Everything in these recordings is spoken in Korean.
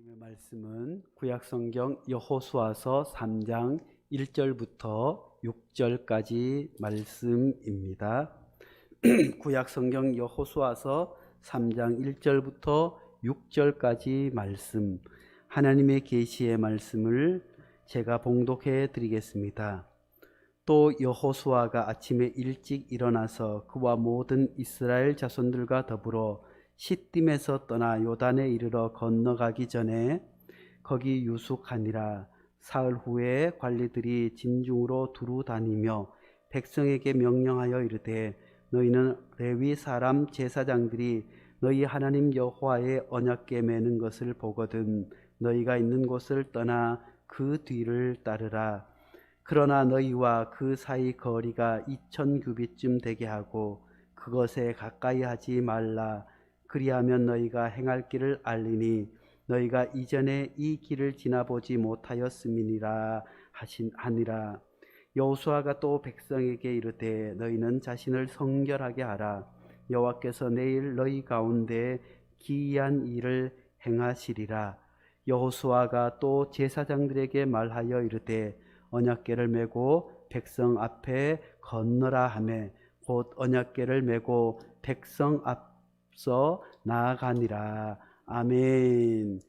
하나님의 말씀은 구약성경 여호수아서 3장 1절부터 6절까지 말씀입니다. 구약성경 여호수아서 3장 1절부터 6절까지 말씀, 하나님의 계시의 말씀을 제가 봉독해 드리겠습니다. 또 여호수아가 아침에 일찍 일어나서 그와 모든 이스라엘 자손들과 더불어 시딤에서 떠나 요단에 이르러 건너가기 전에 거기 유숙하니라. 사흘 후에 관리들이 진중으로 두루 다니며 백성에게 명령하여 이르되, 너희는 레위 사람 제사장들이 너희 하나님 여호와의 언약궤 매는 것을 보거든 너희가 있는 곳을 떠나 그 뒤를 따르라. 그러나 너희와 그 사이 거리가 2000규빗쯤 되게 하고 그것에 가까이 하지 말라. 그리하면 너희가 행할 길을 알리니 너희가 이전에 이 길을 지나보지 못하였음이니라 하니라. 여호수아가 또 백성에게 이르되, 너희는 자신을 성결하게 하라. 여호와께서 내일 너희 가운데 기이한 일을 행하시리라. 여호수아가 또 제사장들에게 말하여 이르되, 언약궤를 메고 백성 앞에 건너라 하매 곧 언약궤를 메고 백성 앞서 나아가니라. 아멘.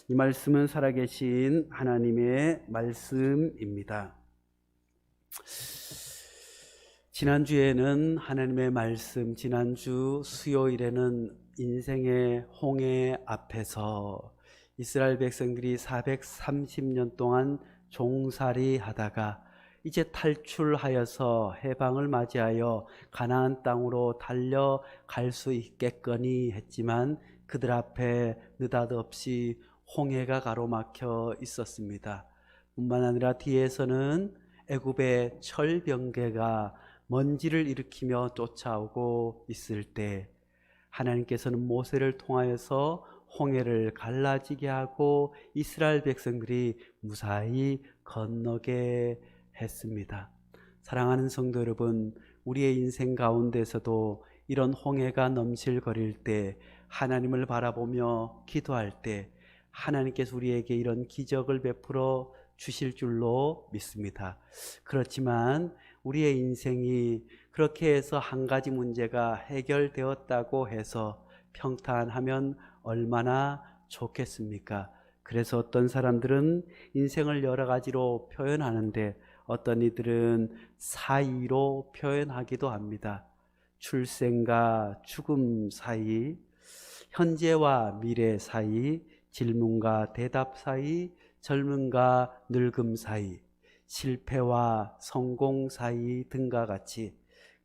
이 말씀은 살아계신 하나님의 말씀입니다. 지난주에는 하나님의 말씀, 지난주 수요일에는 인생의 홍해 앞에서 이스라엘 백성들이 430년 동안 종살이 하다가 이제 탈출하여서 해방을 맞이하여 가나안 땅으로 달려갈 수 있겠거니 했지만 그들 앞에 느닷없이 홍해가 가로막혀 있었습니다. 뿐만 아니라 뒤에서는 애굽의 철병개가 먼지를 일으키며 쫓아오고 있을 때 하나님께서는 모세를 통하여서 홍해를 갈라지게 하고 이스라엘 백성들이 무사히 건너게 했습니다. 사랑하는 성도 여러분, 우리의 인생 가운데서도 이런 홍해가 넘실거릴 때 하나님을 바라보며 기도할 때 하나님께서 우리에게 이런 기적을 베풀어 주실 줄로 믿습니다. 그렇지만 우리의 인생이 그렇게 해서 한 가지 문제가 해결되었다고 해서 평탄하면 얼마나 좋겠습니까? 그래서 어떤 사람들은 인생을 여러 가지로 표현하는데 어떤 이들은 사이로 표현하기도 합니다. 출생과 죽음 사이, 현재와 미래 사이, 질문과 대답 사이, 젊음과 늙음 사이, 실패와 성공 사이 등과 같이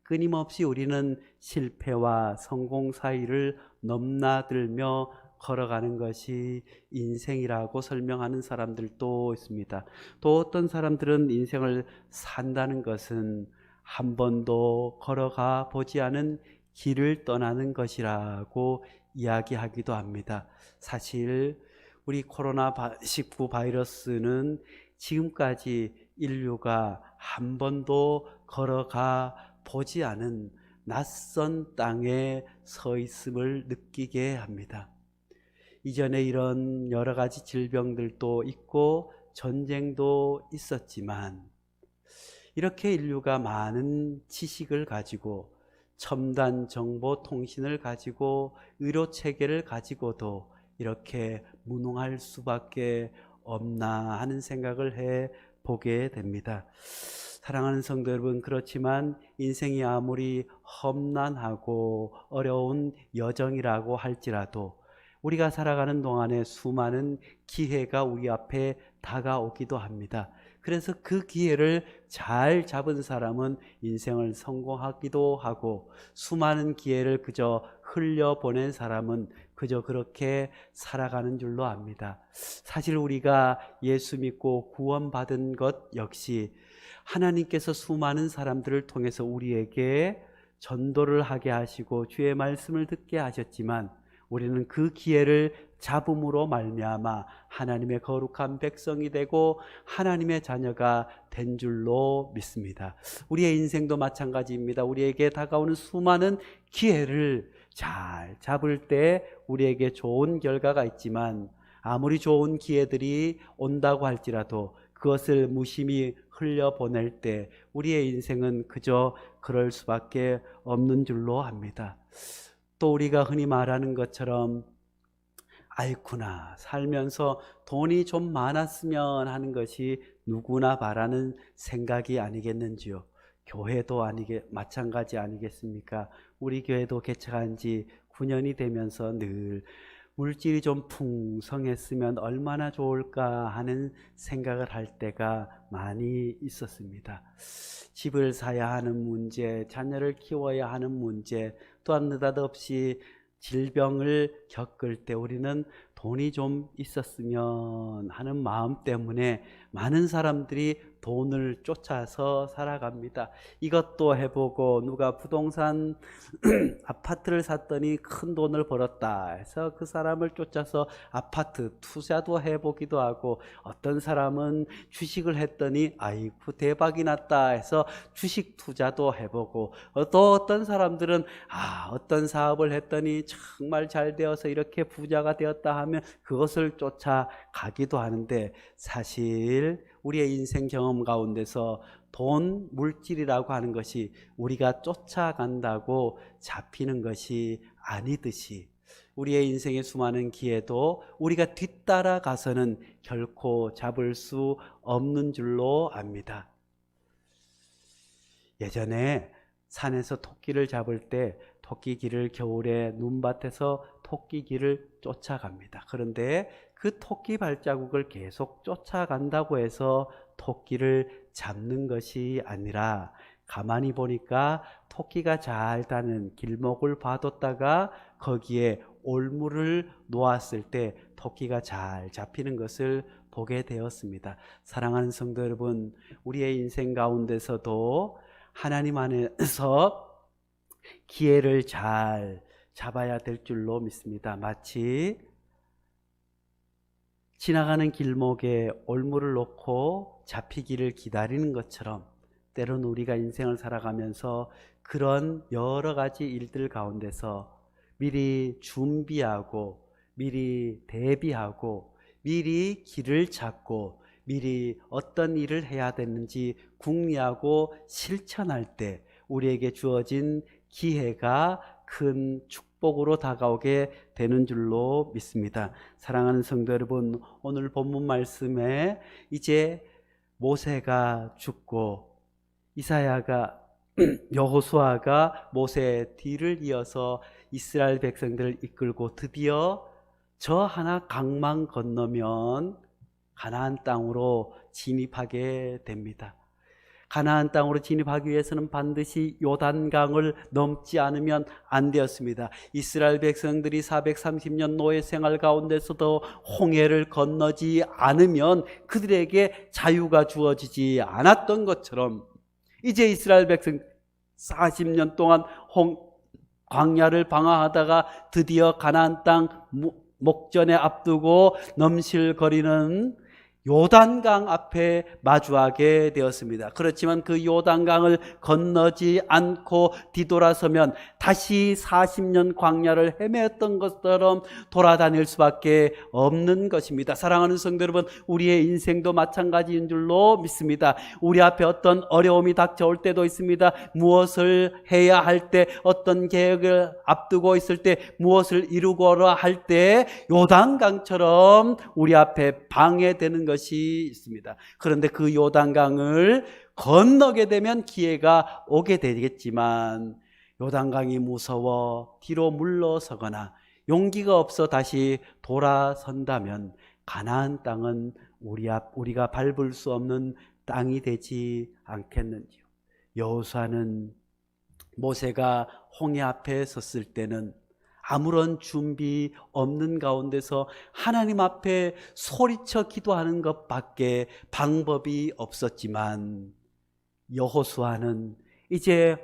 끊임없이 우리는 실패와 성공 사이를 넘나들며 걸어가는 것이 인생이라고 설명하는 사람들도 있습니다. 또 어떤 사람들은 인생을 산다는 것은 한 번도 걸어가 보지 않은 길을 떠나는 것이라고 이야기하기도 합니다. 사실 우리 코로나19 바이러스는 지금까지 인류가 한 번도 걸어가 보지 않은 낯선 땅에 서 있음을 느끼게 합니다. 이전에 이런 여러 가지 질병들도 있고 전쟁도 있었지만 이렇게 인류가 많은 지식을 가지고 첨단 정보 통신을 가지고 의료 체계를 가지고도 이렇게 무능할 수밖에 없나 하는 생각을 해 보게 됩니다. 사랑하는 성도 여러분, 그렇지만 인생이 아무리 험난하고 어려운 여정이라고 할지라도 우리가 살아가는 동안에 수많은 기회가 우리 앞에 다가오기도 합니다. 그래서 그 기회를 잘 잡은 사람은 인생을 성공하기도 하고 수많은 기회를 그저 흘려보낸 사람은 그저 그렇게 살아가는 줄로 압니다. 사실 우리가 예수 믿고 구원받은 것 역시 하나님께서 수많은 사람들을 통해서 우리에게 전도를 하게 하시고 주의 말씀을 듣게 하셨지만 우리는 그 기회를 잡음으로 말미암아 하나님의 거룩한 백성이 되고 하나님의 자녀가 된 줄로 믿습니다. 우리의 인생도 마찬가지입니다. 우리에게 다가오는 수많은 기회를 잘 잡을 때 우리에게 좋은 결과가 있지만 아무리 좋은 기회들이 온다고 할지라도 그것을 무심히 흘려보낼 때 우리의 인생은 그저 그럴 수밖에 없는 줄로 압니다. 또 우리가 흔히 말하는 것처럼 아이쿠나 살면서 돈이 좀 많았으면 하는 것이 누구나 바라는 생각이 아니겠는지요. 교회도 마찬가지 아니겠습니까? 우리 교회도 개척한 지 9년이 되면서 늘 물질이 좀 풍성했으면 얼마나 좋을까 하는 생각을 할 때가 많이 있었습니다. 집을 사야 하는 문제, 자녀를 키워야 하는 문제, 또한 느닷없이 질병을 겪을 때 우리는 돈이 좀 있었으면 하는 마음 때문에 많은 사람들이 돈을 쫓아서 살아갑니다. 이것도 해보고 누가 부동산 아파트를 샀더니 큰 돈을 벌었다 해서 그 사람을 쫓아서 아파트 투자도 해보기도 하고, 어떤 사람은 주식을 했더니 아이고 대박이 났다 해서 주식 투자도 해보고, 또 어떤 사람들은 어떤 사업을 했더니 정말 잘 되어서 이렇게 부자가 되었다 하면 그것을 쫓아가기도 하는데, 사실 우리의 인생 경험 가운데서 돈, 물질이라고 하는 것이 우리가 쫓아간다고 잡히는 것이 아니듯이 우리의 인생의 수많은 기회도 우리가 뒤따라가서는 결코 잡을 수 없는 줄로 압니다. 예전에 산에서 토끼를 잡을 때 토끼귀를 겨울에 눈밭에서 토끼귀를 쫓아갑니다. 그런데 그 토끼 발자국을 계속 쫓아간다고 해서 토끼를 잡는 것이 아니라, 가만히 보니까 토끼가 잘 타는 길목을 봐뒀다가 거기에 올무를 놓았을 때 토끼가 잘 잡히는 것을 보게 되었습니다. 사랑하는 성도 여러분, 우리의 인생 가운데서도 하나님 안에서 기회를 잘 잡아야 될 줄로 믿습니다. 마치 지나가는 길목에 올무를 놓고 잡히기를 기다리는 것처럼, 때로는 우리가 인생을 살아가면서 그런 여러 가지 일들 가운데서 미리 준비하고 미리 대비하고 미리 길을 찾고 미리 어떤 일을 해야 되는지 궁리하고 실천할 때 우리에게 주어진 기회가 큰 축복으로 다가오게 되는 줄로 믿습니다. 사랑하는 성도 여러분, 오늘 본문 말씀에 이제 모세가 죽고 여호수아가 모세의 뒤를 이어서 이스라엘 백성들을 이끌고 드디어 저 하나 강만 건너면 가나안 땅으로 진입하게 됩니다. 가나안 땅으로 진입하기 위해서는 반드시 요단강을 넘지 않으면 안 되었습니다. 이스라엘 백성들이 430년 노예 생활 가운데서도 홍해를 건너지 않으면 그들에게 자유가 주어지지 않았던 것처럼, 이제 이스라엘 백성 40년 동안 광야를 방황하다가 드디어 가나안 땅 목전에 앞두고 넘실거리는 요단강 앞에 마주하게 되었습니다. 그렇지만 그 요단강을 건너지 않고 뒤돌아서면 다시 40년 광야를 헤매었던 것처럼 돌아다닐 수밖에 없는 것입니다. 사랑하는 성도 여러분, 우리의 인생도 마찬가지인 줄로 믿습니다. 우리 앞에 어떤 어려움이 닥쳐올 때도 있습니다. 무엇을 해야 할 때, 어떤 계획을 앞두고 있을 때, 무엇을 이루고라 할 때 요단강처럼 우리 앞에 방해되는 것이 있습니다. 그런데 그 요단강을 건너게 되면 기회가 오게 되겠지만, 요단강이 무서워 뒤로 물러서거나 용기가 없어 다시 돌아선다면 가나안 땅은 우리가 밟을 수 없는 땅이 되지 않겠는지요. 여호수아는 모세가 홍해 앞에 섰을 때는 아무런 준비 없는 가운데서 하나님 앞에 소리쳐 기도하는 것밖에 방법이 없었지만, 여호수아는 이제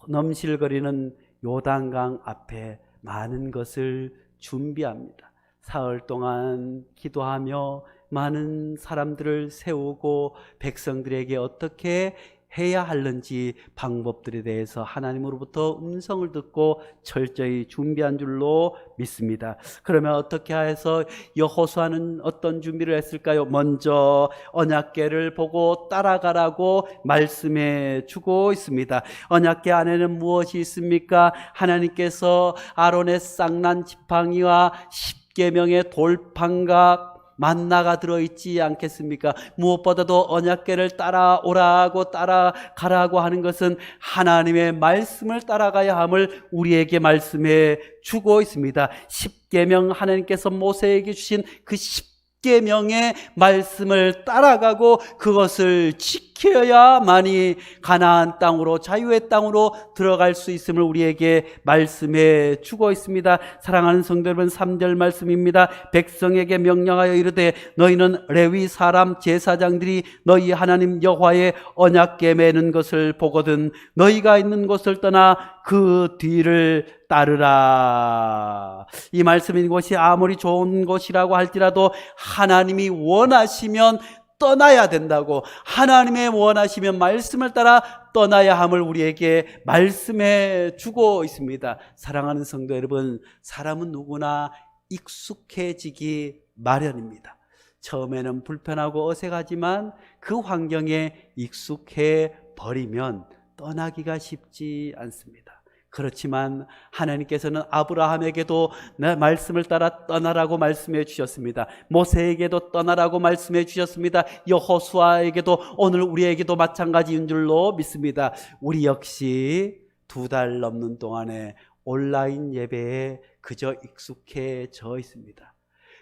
넘실거리는 요단강 앞에 많은 것을 준비합니다. 사흘 동안 기도하며 많은 사람들을 세우고 백성들에게 어떻게 해야 하는지 방법들에 대해서 하나님으로부터 음성을 듣고 철저히 준비한 줄로 믿습니다. 그러면 어떻게 해서 여호수아는 어떤 준비를 했을까요? 먼저 언약궤를 보고 따라가라고 말씀해 주고 있습니다. 언약궤 안에는 무엇이 있습니까? 하나님께서 아론의 쌍난 지팡이와 십계명의 돌판과 만나가 들어있지 않겠습니까? 무엇보다도 언약궤를 따라오라고 따라가라고 하는 것은 하나님의 말씀을 따라가야 함을 우리에게 말씀해 주고 있습니다. 십계명, 하나님께서 모세에게 주신 그 십계명의 말씀을 따라가고 그것을 지켜야만이 가나안 땅으로, 자유의 땅으로 들어갈 수 있음을 우리에게 말씀해 주고 있습니다. 사랑하는 성도 여러분, 3절 말씀입니다. 백성에게 명령하여 이르되 너희는 레위 사람 제사장들이 너희 하나님 여호와의 언약궤 매는 것을 보거든 너희가 있는 곳을 떠나 그 뒤를 따르라. 이 말씀인 곳이 아무리 좋은 곳이라고 할지라도 하나님이 원하시면 떠나야 된다고, 하나님의 원하시면 말씀을 따라 떠나야 함을 우리에게 말씀해 주고 있습니다. 사랑하는 성도 여러분, 사람은 누구나 익숙해지기 마련입니다. 처음에는 불편하고 어색하지만 그 환경에 익숙해 버리면 떠나기가 쉽지 않습니다. 그렇지만 하나님께서는 아브라함에게도 내 말씀을 따라 떠나라고 말씀해 주셨습니다. 모세에게도 떠나라고 말씀해 주셨습니다. 여호수아에게도, 오늘 우리에게도 마찬가지인 줄로 믿습니다. 우리 역시 2달 넘는 동안에 온라인 예배에 그저 익숙해져 있습니다.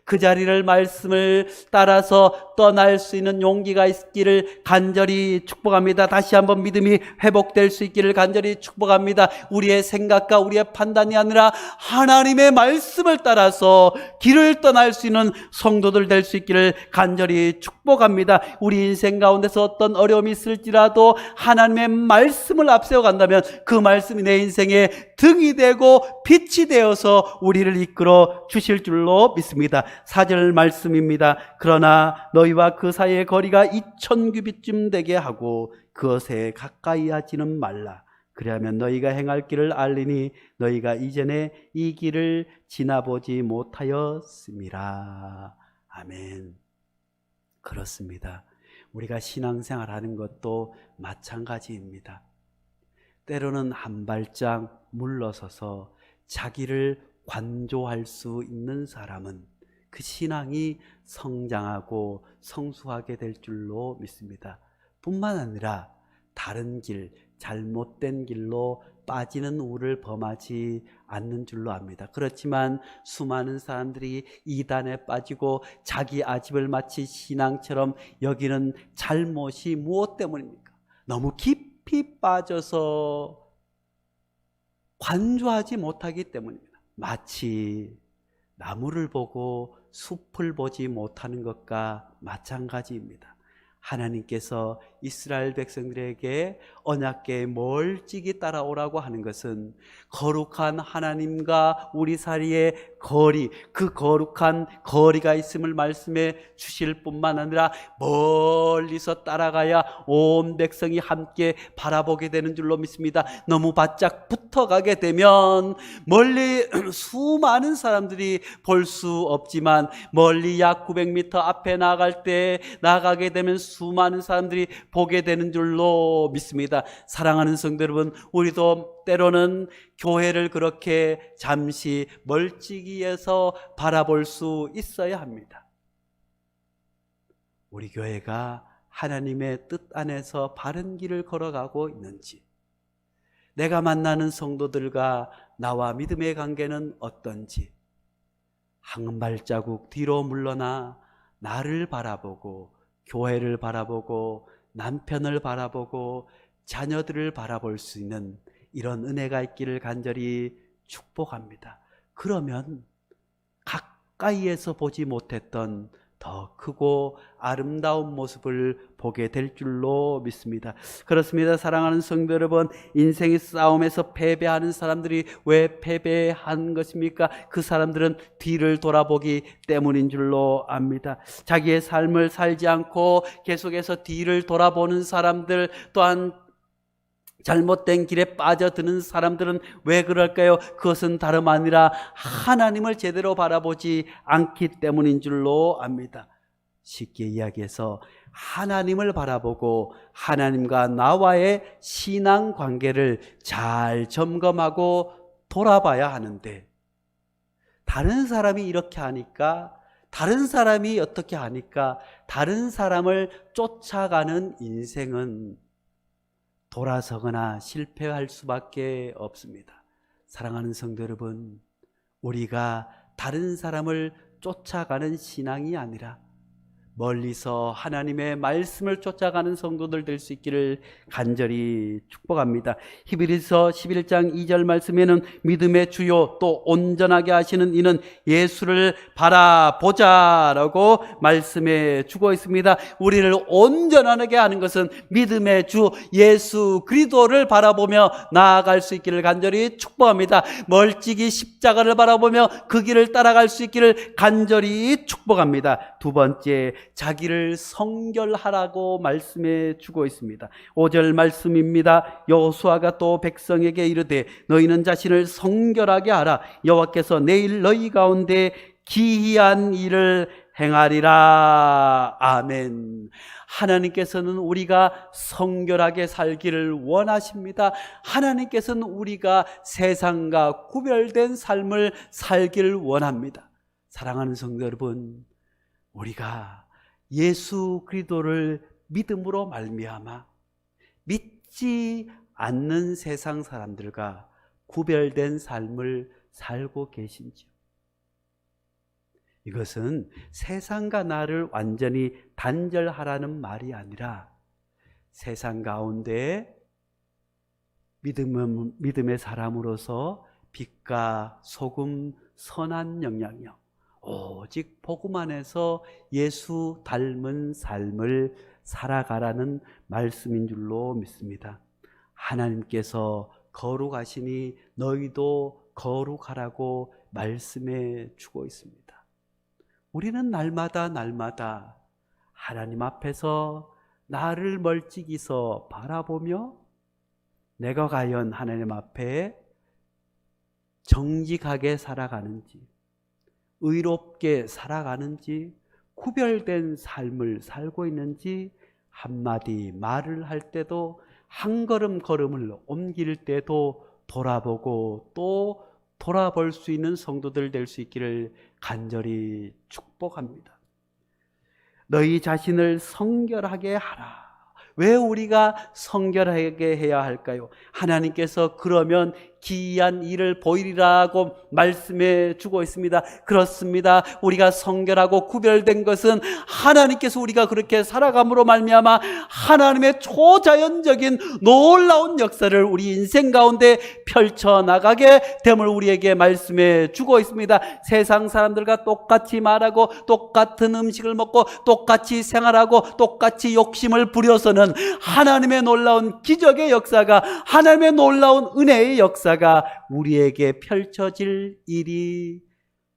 그 자리를 말씀을 따라서 떠날 수 있는 용기가 있기를 간절히 축복합니다. 다시 한번 믿음이 회복될 수 있기를 간절히 축복합니다. 우리의 생각과 우리의 판단이 아니라 하나님의 말씀을 따라서 길을 떠날 수 있는 성도들 될 수 있기를 간절히 축복합니다. 우리 인생 가운데서 어떤 어려움이 있을지라도 하나님의 말씀을 앞세워 간다면 그 말씀이 내 인생의 등이 되고 빛이 되어서 우리를 이끌어 주실 줄로 믿습니다. 4절 말씀입니다. 그러나 너희와 그 사이의 거리가 2000규빗쯤 되게 하고 그것에 가까이 하지는 말라. 그리하면 너희가 행할 길을 알리니 너희가 이전에 이 길을 지나보지 못하였음이라. 아멘. 그렇습니다. 우리가 신앙생활 하는 것도 마찬가지입니다. 때로는 한 발짝 물러서서 자기를 관조할 수 있는 사람은 그 신앙이 성장하고 성숙하게 될 줄로 믿습니다. 뿐만 아니라 다른 길, 잘못된 길로 빠지는 우를 범하지 않는 줄로 압니다. 그렇지만 수많은 사람들이 이단에 빠지고 자기 아집을 마치 신앙처럼 여기는 잘못이 무엇 때문입니까? 너무 깊이 빠져서 관조하지 못하기 때문입니다. 마치 나무를 보고 숲을 보지 못하는 것과 마찬가지입니다. 하나님께서 이스라엘 백성들에게 언약궤에 멀찍이 따라오라고 하는 것은 거룩한 하나님과 우리 사이의 거리, 그 거룩한 거리가 있음을 말씀해 주실 뿐만 아니라 멀리서 따라가야 온 백성이 함께 바라보게 되는 줄로 믿습니다. 너무 바짝 붙어가게 되면 멀리 수많은 사람들이 볼 수 없지만 멀리 약 900m 앞에 나가게 되면 수많은 사람들이 보게 되는 줄로 믿습니다. 사랑하는 성도 여러분, 우리도 때로는 교회를 그렇게 잠시 멀찍이에서 바라볼 수 있어야 합니다. 우리 교회가 하나님의 뜻 안에서 바른 길을 걸어가고 있는지, 내가 만나는 성도들과 나와 믿음의 관계는 어떤지, 한 발자국 뒤로 물러나 나를 바라보고 교회를 바라보고 남편을 바라보고 자녀들을 바라볼 수 있는 이런 은혜가 있기를 간절히 축복합니다. 그러면 가까이에서 보지 못했던 더 크고 아름다운 모습을 보게 될 줄로 믿습니다. 그렇습니다. 사랑하는 성도 여러분, 인생의 싸움에서 패배하는 사람들이 왜 패배한 것입니까? 그 사람들은 뒤를 돌아보기 때문인 줄로 압니다. 자기의 삶을 살지 않고 계속해서 뒤를 돌아보는 사람들, 또한 잘못된 길에 빠져드는 사람들은 왜 그럴까요? 그것은 다름 아니라 하나님을 제대로 바라보지 않기 때문인 줄로 압니다. 쉽게 이야기해서 하나님을 바라보고 하나님과 나와의 신앙 관계를 잘 점검하고 돌아봐야 하는데, 다른 사람이 이렇게 하니까, 다른 사람이 어떻게 하니까, 다른 사람을 쫓아가는 인생은 돌아서거나 실패할 수밖에 없습니다. 사랑하는 성도 여러분, 우리가 다른 사람을 쫓아가는 신앙이 아니라 멀리서 하나님의 말씀을 쫓아가는 성도들 될 수 있기를 간절히 축복합니다. 히브리서 11장 2절 말씀에는 믿음의 주요 또 온전하게 하시는 이는 예수를 바라보자라고 말씀해 주고 있습니다. 우리를 온전하게 하는 것은 믿음의 주 예수 그리스도를 바라보며 나아갈 수 있기를 간절히 축복합니다. 멀찍이 십자가를 바라보며 그 길을 따라갈 수 있기를 간절히 축복합니다. 두 번째, 자기를 성결하라고 말씀해 주고 있습니다. 5절 말씀입니다. 여호수아가 또 백성에게 이르되 너희는 자신을 성결하게 하라. 여호와께서 내일 너희 가운데 기이한 일을 행하리라. 아멘. 하나님께서는 우리가 성결하게 살기를 원하십니다. 하나님께서는 우리가 세상과 구별된 삶을 살기를 원합니다. 사랑하는 성도 여러분, 우리가 예수 그리스도를 믿음으로 말미암아 믿지 않는 세상 사람들과 구별된 삶을 살고 계신지요? 이것은 세상과 나를 완전히 단절하라는 말이 아니라 세상 가운데 믿음의 사람으로서 빛과 소금, 선한 영향력, 오직 복음 안에서 예수 닮은 삶을 살아가라는 말씀인 줄로 믿습니다. 하나님께서 거룩하시니 너희도 거룩하라고 말씀해 주고 있습니다. 우리는 날마다 하나님 앞에서 나를 멀찍이서 바라보며 내가 과연 하나님 앞에 정직하게 살아가는지, 의롭게 살아가는지, 구별된 삶을 살고 있는지, 한마디 말을 할 때도, 한 걸음을 옮길 때도 돌아보고 또 돌아볼 수 있는 성도들 될 수 있기를 간절히 축복합니다. 너희 자신을 성결하게 하라. 왜 우리가 성결하게 해야 할까요? 하나님께서 그러면 기이한 일을 보이리라고 말씀해 주고 있습니다. 그렇습니다. 우리가 성결하고 구별된 것은 하나님께서 우리가 그렇게 살아감으로 말미암아 하나님의 초자연적인 놀라운 역사를 우리 인생 가운데 펼쳐나가게 됨을 우리에게 말씀해 주고 있습니다. 세상 사람들과 똑같이 말하고 똑같은 음식을 먹고 똑같이 생활하고 똑같이 욕심을 부려서는 하나님의 놀라운 기적의 역사가, 하나님의 놀라운 은혜의 역사가 우리에게 펼쳐질 일이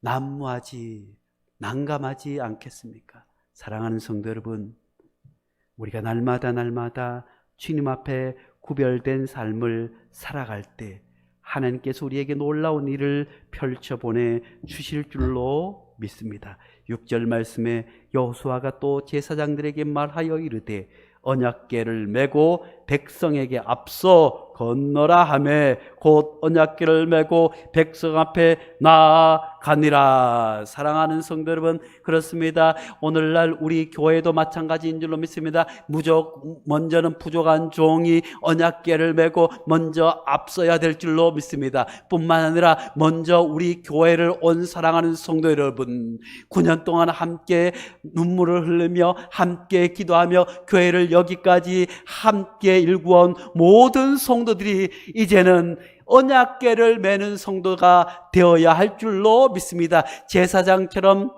난무하지, 난감하지 않겠습니까? 사랑하는 성도 여러분, 우리가 날마다 주님 앞에 구별된 삶을 살아갈 때 하나님께서 우리에게 놀라운 일을 펼쳐 보내 주실 줄로 믿습니다. 6절 말씀에 여호수아가 또 제사장들에게 말하여 이르되 언약궤를 메고 백성에게 앞서 건너라 하매 곧 언약궤를 메고 백성 앞에 나아가니라. 사랑하는 성도 여러분, 그렇습니다. 오늘날 우리 교회도 마찬가지인 줄로 믿습니다. 먼저는 부족한 종이 언약궤를 메고 먼저 앞서야 될 줄로 믿습니다. 뿐만 아니라 먼저 우리 교회를 온 사랑하는 성도 여러분, 9년 동안 함께 눈물을 흘리며 함께 기도하며 교회를 여기까지 함께 일구어온 모든 성도들이 이제는 언약궤를 메는 성도가 되어야 할 줄로 믿습니다. 제사장처럼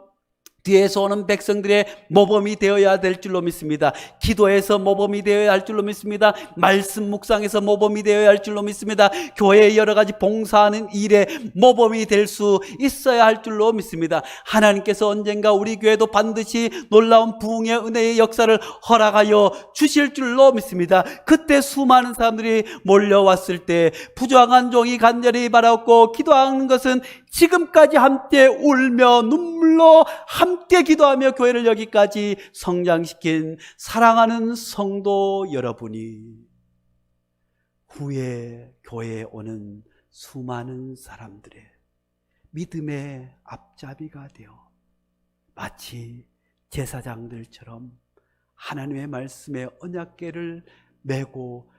뒤에서 오는 백성들의 모범이 되어야 될 줄로 믿습니다. 기도에서 모범이 되어야 할 줄로 믿습니다. 말씀 묵상에서 모범이 되어야 할 줄로 믿습니다. 교회의 여러 가지 봉사하는 일에 모범이 될 수 있어야 할 줄로 믿습니다. 하나님께서 언젠가 우리 교회도 반드시 놀라운 부흥의 은혜의 역사를 허락하여 주실 줄로 믿습니다. 그때 수많은 사람들이 몰려왔을 때 부정한 종이 간절히 바라고 기도하는 것은 지금까지 함께 울며 눈물로 함께 기도하며 교회를 여기까지 성장시킨 사랑하는 성도 여러분이 후에 교회에 오는 수많은 사람들의 믿음의 앞잡이가 되어 마치 제사장들처럼 하나님의 말씀의 언약궤를 메고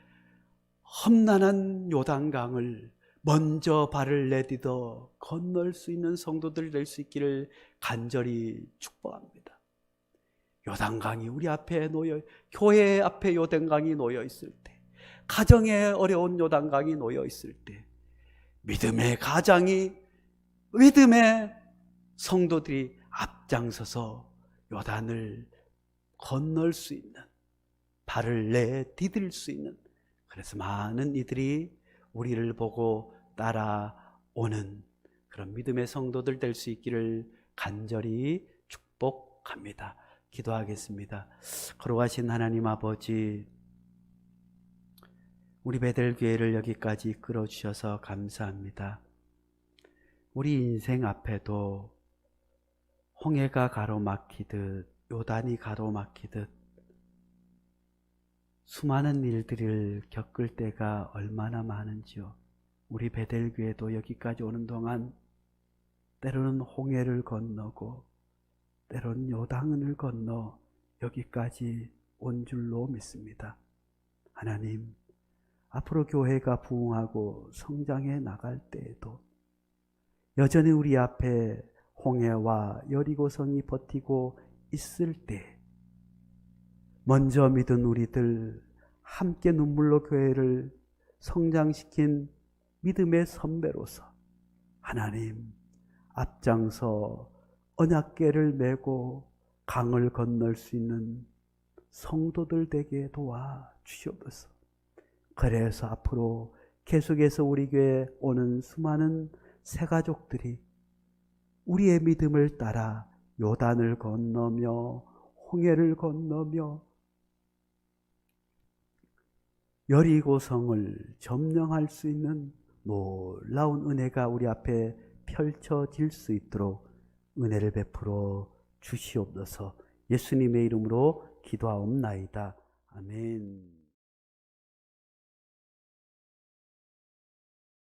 험난한 요단강을 먼저 발을 내딛어 건널 수 있는 성도들이 될 수 있기를 간절히 축복합니다. 요단강이 우리 앞에 놓여, 교회 앞에 요단강이 놓여 있을 때, 가정에 어려운 요단강이 놓여 있을 때, 믿음의 가장이, 믿음의 성도들이 앞장서서 요단을 건널 수 있는, 발을 내디딜 수 있는, 그래서 많은 이들이 우리를 보고 따라오는 그런 믿음의 성도들 될 수 있기를 간절히 축복합니다. 기도하겠습니다. 거룩하신 하나님 아버지, 우리 베델교회를 여기까지 이끌어주셔서 감사합니다. 우리 인생 앞에도 홍해가 가로막히듯 요단이 가로막히듯 수많은 일들을 겪을 때가 얼마나 많은지요. 우리 베델교회도 여기까지 오는 동안 때로는 홍해를 건너고 때로는 요단을 건너 여기까지 온 줄로 믿습니다. 하나님, 앞으로 교회가 부흥하고 성장해 나갈 때에도 여전히 우리 앞에 홍해와 여리고성이 버티고 있을 때 먼저 믿은 우리들, 함께 눈물로 교회를 성장시킨 믿음의 선배로서 하나님 앞장서 언약궤를 메고 강을 건널 수 있는 성도들 되게 도와주시옵소서. 그래서 앞으로 계속해서 우리 교회에 오는 수많은 새가족들이 우리의 믿음을 따라 요단을 건너며 홍해를 건너며 여리고성을 점령할 수 있는 놀라운 은혜가 우리 앞에 펼쳐질 수 있도록 은혜를 베풀어 주시옵소서. 예수님의 이름으로 기도하옵나이다. 아멘.